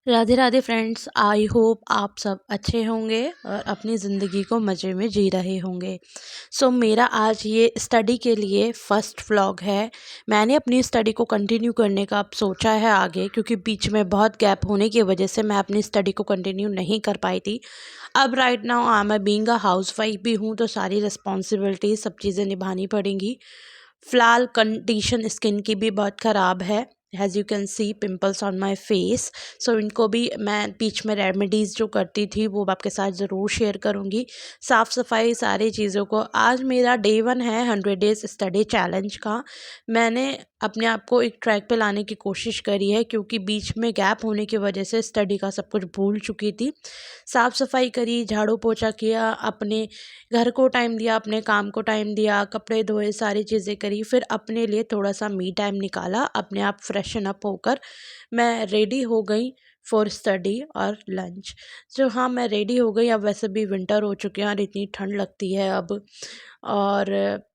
Radhe Radhe friends, I hope आप सब अच्छे होंगे और अपनी ज़िंदगी को मज़े में जी रहे होंगे। मेरा आज ये स्टडी के लिए फ़र्स्ट व्लॉग है। मैंने अपनी स्टडी को कंटिन्यू करने का अब सोचा है आगे, क्योंकि बीच में बहुत गैप होने की वजह से मैं अपनी स्टडी को कंटिन्यू नहीं कर पाई थी। अब right now I am being a house wife भी हूँ, तो सारी रिस्पॉन्सिबिलिटी सब चीज़ें निभानी पड़ेंगी। फ़िलहाल कंडीशन स्किन की भी बहुत ख़राब है। As you can see pimples on my face. इनको भी मैं बीच में रेमेडीज़ जो करती थी वो आपके साथ ज़रूर शेयर करूँगी। साफ़ सफाई सारी चीज़ों को। आज मेरा डे 1 है 100 डेज़ स्टडी चैलेंज का। मैंने अपने आप को एक ट्रैक पे लाने की कोशिश करी है, क्योंकि बीच में गैप होने की वजह से स्टडी का सब कुछ भूल चुकी थी। साफ़ सफाई करी, झाड़ू पोछा किया, अपने घर को टाइम दिया, अपने काम को टाइम दिया, कपड़े धोए, सारी चीज़ें करी। फिर अपने लिए थोड़ा सा मी टाइम निकाला। अपने आप फ्रेशन अप होकर मैं रेडी हो गई फॉर स्टडी और लंच। हाँ, मैं रेडी हो गई। अब वैसे भी विंटर हो चुके हैं और इतनी ठंड लगती है अब। और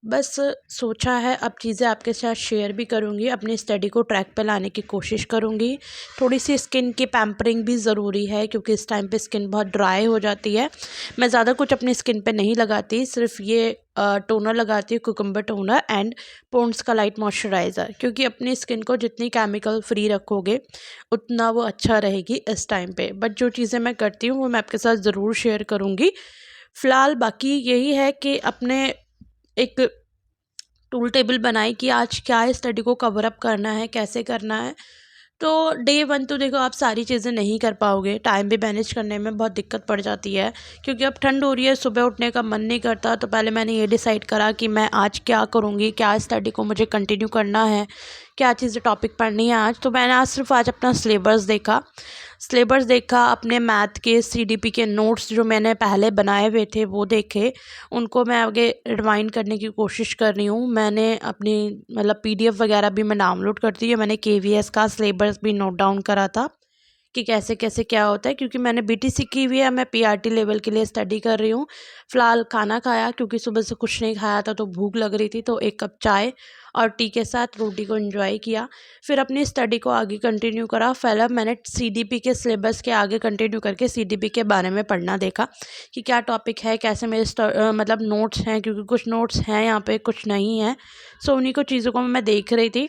बस सोचा है अब चीज़ें आपके साथ शेयर भी करूँगी, अपनी स्टडी को ट्रैक पे लाने की कोशिश करूँगी। थोड़ी सी स्किन की पैम्परिंग भी ज़रूरी है, क्योंकि इस टाइम पे स्किन बहुत ड्राई हो जाती है। मैं ज़्यादा कुछ अपनी स्किन पे नहीं लगाती, सिर्फ ये टोनर लगाती हूँ, कुकुम्बर टोनर एंड पॉन्ड्स का लाइट मॉइस्चराइज़र, क्योंकि अपनी स्किन को जितनी केमिकल फ्री रखोगे उतना वो अच्छा रहेगी इस टाइम पे। बट जो चीज़ें मैं करती हूँ वो मैं आपके साथ ज़रूर शेयर करूँगी। फ़िलहाल बाकी यही है कि अपने एक टूल टेबल बनाई कि आज क्या स्टडी को कवर अप करना है, कैसे करना है। तो डे 1 तो देखो आप सारी चीज़ें नहीं कर पाओगे, टाइम भी मैनेज करने में बहुत दिक्कत पड़ जाती है, क्योंकि अब ठंड हो रही है, सुबह उठने का मन नहीं करता। तो पहले मैंने ये डिसाइड करा कि मैं आज क्या करूँगी, क्या स्टडी को मुझे कंटिन्यू करना है, क्या चीज़ें टॉपिक पढ़नी है आज। तो मैंने आज सिर्फ आज अपना सिलेबस देखा, अपने मैथ के सीडीपी के नोट्स जो मैंने पहले बनाए हुए थे वो देखे, उनको मैं आगे रिवाइंड करने की कोशिश कर रही हूँ। मैंने अपनी मतलब पीडीएफ वगैरह भी मैं डाउनलोड करती हूँ। मैंने केवीएस का सिलेबस भी नोट डाउन करा था कि कैसे कैसे क्या होता है, क्योंकि मैंने बीटीसी की हुई है, मैं पीआरटी लेवल के लिए स्टडी कर रही हूँ। फ़िलहाल खाना खाया, क्योंकि सुबह से कुछ नहीं खाया था तो भूख लग रही थी, तो 1 कप चाय और टी के साथ रोटी को एंजॉय किया। फिर अपनी स्टडी को आगे कंटिन्यू करा। पहले मैंने सीडीपी के सिलेबस के आगे कंटिन्यू करके सीडीपी के बारे में पढ़ना देखा कि क्या टॉपिक है, कैसे मेरे मतलब नोट्स हैं, क्योंकि कुछ नोट्स हैं यहाँ पे, कुछ नहीं है। उन्हीं को चीज़ों को मैं देख रही थी।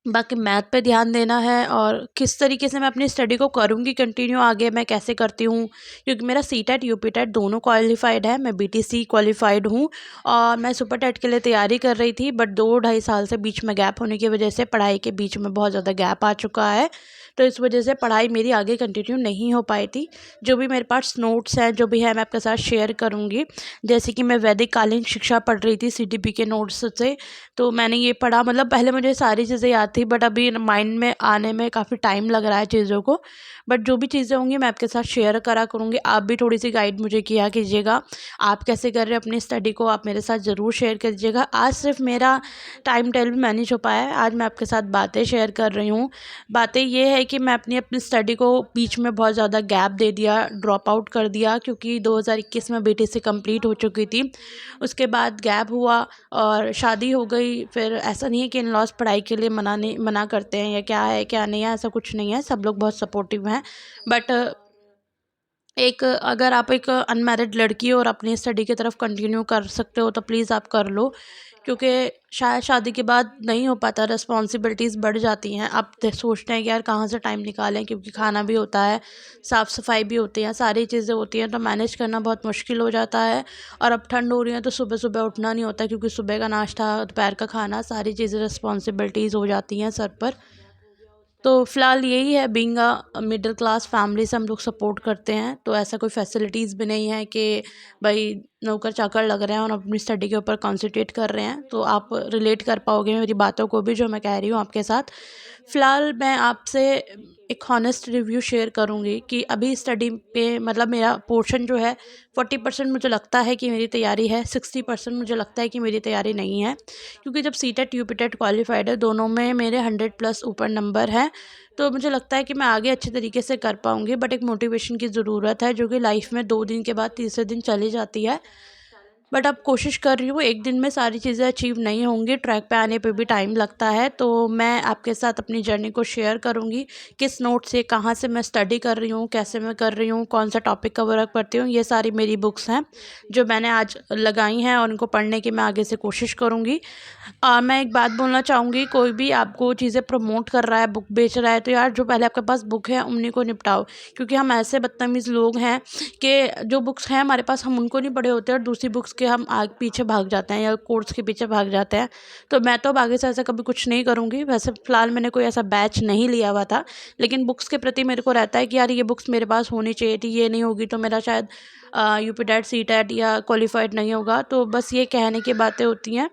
बाकी मैथ पे ध्यान देना है और किस तरीके से मैं अपनी स्टडी को करूँगी कंटिन्यू आगे, मैं कैसे करती हूँ, क्योंकि मेरा सीटेट यूपीटेट दोनों क्वालिफाइड है। मैं बीटीसी क्वालिफाइड हूँ और मैं सुपर टेट के लिए तैयारी कर रही थी, बट 2 ढाई साल से बीच में गैप होने की वजह से पढ़ाई के बीच में बहुत ज़्यादा गैप आ चुका है। तो इस वजह से पढ़ाई मेरी आगे कंटिन्यू नहीं हो पाई थी। जो भी मेरे पास नोट्स हैं, जो भी है, मैं आपके साथ शेयर करूँगी। जैसे कि मैं वैदिक कालीन शिक्षा पढ़ रही थी सीडीपी के नोट्स से, तो मैंने ये पढ़ा। मतलब पहले मुझे सारी चीज़ें याद थी, बट अभी माइंड में आने में काफ़ी टाइम लग रहा है चीज़ों को। बट जो भी चीज़ें होंगी मैं आपके साथ शेयर करा करूँगी। आप भी थोड़ी सी गाइड मुझे किया कीजिएगा, आप कैसे कर रहे हो अपनी स्टडी को, आप मेरे साथ ज़रूर शेयर कीजिएगा। आज सिर्फ मेरा टाइम टेबल मैनेज हो पाया है, आज मैं आपके साथ बातें शेयर कर रही हूँ। बातें ये है कि मैं अपनी स्टडी को बीच में बहुत ज़्यादा गैप दे दिया, ड्रॉप आउट कर दिया, क्योंकि 2021 में बीटीसी कंप्लीट हो चुकी थी। उसके बाद गैप हुआ और शादी हो गई। फिर ऐसा नहीं है कि इन लॉज पढ़ाई के लिए मना करते हैं या क्या है क्या नहीं है, ऐसा कुछ नहीं है, सब लोग बहुत सपोर्टिव हैं। बट एक अगर आप एक अनमैरिड लड़की हो और अपनी स्टडी की तरफ कंटिन्यू कर सकते हो तो प्लीज़ आप कर लो, क्योंकि शायद शादी के बाद नहीं हो पाता, रिस्पॉन्सिबिलिटीज़ बढ़ जाती हैं। आप सोचते हैं कि यार कहाँ से टाइम निकालें, क्योंकि खाना भी होता है, साफ़ सफाई भी होती है, सारी चीज़ें होती हैं, तो मैनेज करना बहुत मुश्किल हो जाता है। और अब ठंड हो रही है तो सुबह सुबह उठना नहीं होता, क्योंकि सुबह का नाश्ता, दोपहर का खाना, सारी चीज़ें रिस्पॉन्सिबिलिटीज़ हो जाती हैं सर पर। तो फ़िलहाल यही है, being a middle class family से हम लोग सपोर्ट करते हैं, तो ऐसा कोई फैसिलिटीज़ भी नहीं है कि भाई नौकर चाकर लग रहे हैं और अपनी स्टडी के ऊपर कॉन्सेंट्रेट कर रहे हैं। तो आप रिलेट कर पाओगे मेरी बातों को भी, जो मैं कह रही हूँ आपके साथ। फ़िलहाल मैं आपसे एक हॉनेस्ट रिव्यू शेयर करूँगी कि अभी स्टडी पे मतलब मेरा पोर्शन जो है 40% मुझे लगता है कि मेरी तैयारी है, 60% मुझे लगता है कि मेरी तैयारी नहीं है, क्योंकि जब सीटेट यूपीटेट क्वालिफाइड है, दोनों में मेरे 100 प्लस ऊपर नंबर हैं। तो मुझे लगता है कि मैं आगे अच्छे तरीके से कर पाऊँगी, बट एक मोटिवेशन की ज़रूरत है, जो कि लाइफ में 2 दिन के बाद तीसरे दिन चली जाती है। बट अब कोशिश कर रही हूँ, एक दिन में सारी चीज़ें अचीव नहीं होंगी, ट्रैक पे आने पे भी टाइम लगता है। तो मैं आपके साथ अपनी जर्नी को शेयर करूँगी, किस नोट से कहाँ से मैं स्टडी कर रही हूँ, कैसे मैं कर रही हूँ, कौन सा टॉपिक कवर अप करती हूँ। ये सारी मेरी बुक्स हैं जो मैंने आज लगाई हैं और उनको पढ़ने की मैं आगे से कोशिश करूँगी। मैं एक बात बोलना चाहूँगी, कोई भी आपको चीज़ें प्रमोट कर रहा है, बुक बेच रहा है, तो यार जो पहले आपके पास बुक है उन्हीं को निपटाओ। क्योंकि हम ऐसे बदतमीज़ लोग हैं कि जो बुक्स हैं हमारे पास हम उनको नहीं पढ़े होते और दूसरी बुक्स के हम आगे पीछे भाग जाते हैं या कोर्स के पीछे भाग जाते हैं। तो मैं तो अब आगे से ऐसा कभी कुछ नहीं करूँगी। वैसे फ़िलहाल मैंने कोई ऐसा बैच नहीं लिया हुआ था, लेकिन बुक्स के प्रति मेरे को रहता है कि यार ये बुक्स मेरे पास होनी चाहिए थी, ये नहीं होगी तो मेरा शायद यूपीटेट सीटेट या क्वालिफाइड नहीं होगा। तो बस ये कहने की बातें होती हैं।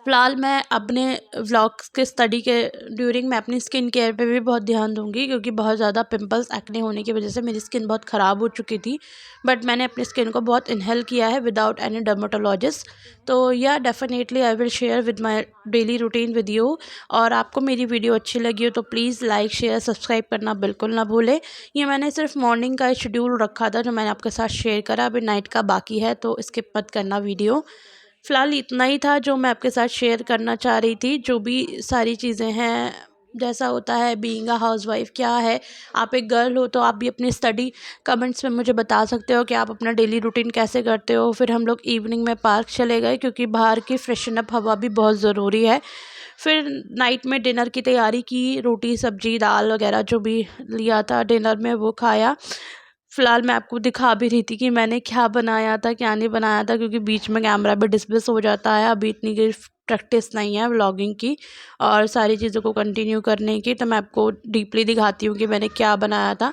फ़िलहाल मैं अपने व्लॉग्स के स्टडी के ड्यूरिंग मैं अपनी स्किन केयर पे भी बहुत ध्यान दूँगी, क्योंकि बहुत ज़्यादा पिंपल्स एक्ने होने की वजह से मेरी स्किन बहुत ख़राब हो चुकी थी। बट मैंने अपनी स्किन को बहुत इन्हेल किया है विदाउट एनी डर्मेटोलॉजिस्ट। तो या definitely I will share with my daily routine with you. और आपको मेरी वीडियो अच्छी लगी हो तो प्लीज़ लाइक शेयर सब्सक्राइब करना बिल्कुल ना भूलें। ये मैंने सिर्फ मॉर्निंग का शेड्यूल रखा था जो मैंने आपके साथ शेयर करा, अभी नाइट का बाकी है तो स्किप मत करना वीडियो। फ़िलहाल इतना ही था जो मैं आपके साथ शेयर करना चाह रही थी। जो भी सारी चीज़ें हैं, जैसा होता है बीइंग अ हाउसवाइफ़, क्या है, आप एक गर्ल हो तो आप भी अपनी स्टडी कमेंट्स में मुझे बता सकते हो कि आप अपना डेली रूटीन कैसे करते हो। फिर हम लोग इवनिंग में पार्क चले गए क्योंकि बाहर की फ्रेशन अप हवा भी बहुत ज़रूरी है। फिर नाइट में डिनर की तैयारी की, रोटी सब्ज़ी दाल वगैरह जो भी लिया था डिनर में वो खाया। फ़िलहाल मैं आपको दिखा भी रही थी कि मैंने क्या बनाया था, क्या नहीं बनाया था, क्योंकि बीच में कैमरा भी डिसमिस हो जाता है। अभी इतनी की प्रैक्टिस नहीं है व्लॉगिंग की और सारी चीज़ों को कंटिन्यू करने की, तो मैं आपको डीपली दिखाती हूँ कि मैंने क्या बनाया था।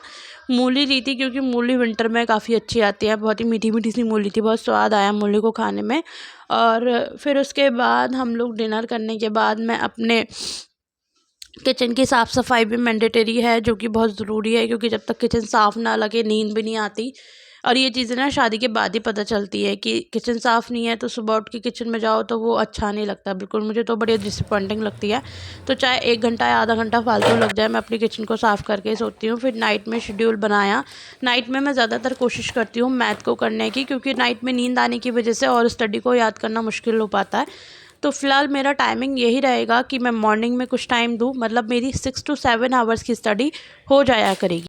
मूली ली थी क्योंकि मूली विंटर में काफ़ी अच्छी आती है, बहुत ही मीठी-मीठी सी मूली थी, बहुत स्वाद आया मूली को खाने में। और फिर उसके बाद हम लोग डिनर करने के बाद मैं अपने किचन की साफ़ सफाई भी मैंडेटरी है, जो कि बहुत ज़रूरी है, क्योंकि जब तक किचन साफ़ ना लगे नींद भी नहीं आती। और ये चीज़ें ना शादी के बाद ही पता चलती है कि किचन साफ़ नहीं है तो सुबह उठ के किचन में जाओ तो वो अच्छा नहीं लगता बिल्कुल। मुझे तो बड़ी डिसअपॉइंटिंग लगती है। तो चाहे 1 घंटा या आधा घंटा फालतू लग जाए, मैं अपनी किचन को साफ़ करके ही सोती हूँ। फिर नाइट में शेड्यूल बनाया। नाइट में मैं ज़्यादातर कोशिश करती हूँ मैथ को करने की, क्योंकि नाइट में नींद आने की वजह से और स्टडी को याद करना मुश्किल हो पाता है। तो फ़िलहाल मेरा टाइमिंग यही रहेगा कि मैं मॉर्निंग में कुछ टाइम दूँ, मतलब मेरी 6 to 7 आवर्स की स्टडी हो जाया करेगी।